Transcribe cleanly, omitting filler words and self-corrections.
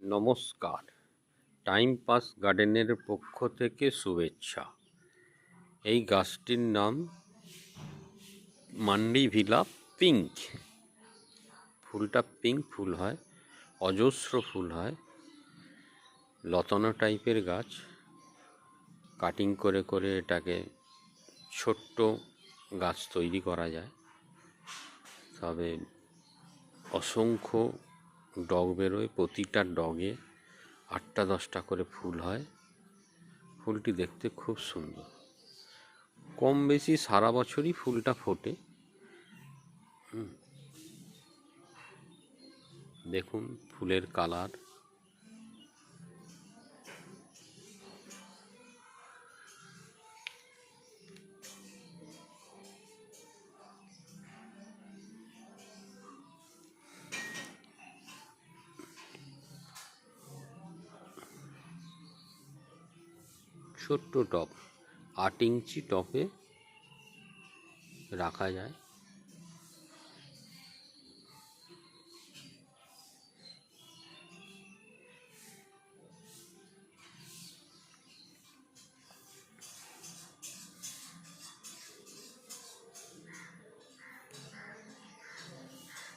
নমস্কার, time pass গার্ডেনের পক্ষ থেকে শুভেচ্ছা। এই গাছটির নাম মান্ডিভিলা পিঙ্ক। ফুলটা পিঙ্ক ফুল হয়, অজস্র ফুল হয়, লতানো টাইপের গাছ। কাটিং করে করে এটাকে ছোট্ট গাছ তৈরি করা যায়, তবে অসংখ্য ডগ বেরোয়। প্রতিটা ডগে 8-10টা করে ফুল হয়। ফুলটি দেখতে খুব সুন্দর, কম বেশি সারা বছরই ফুলটা ফোটে। দেখুন ফুলের কালার, ছোট্ট টব, 8 ইঞ্চি টবে রাখা যায়।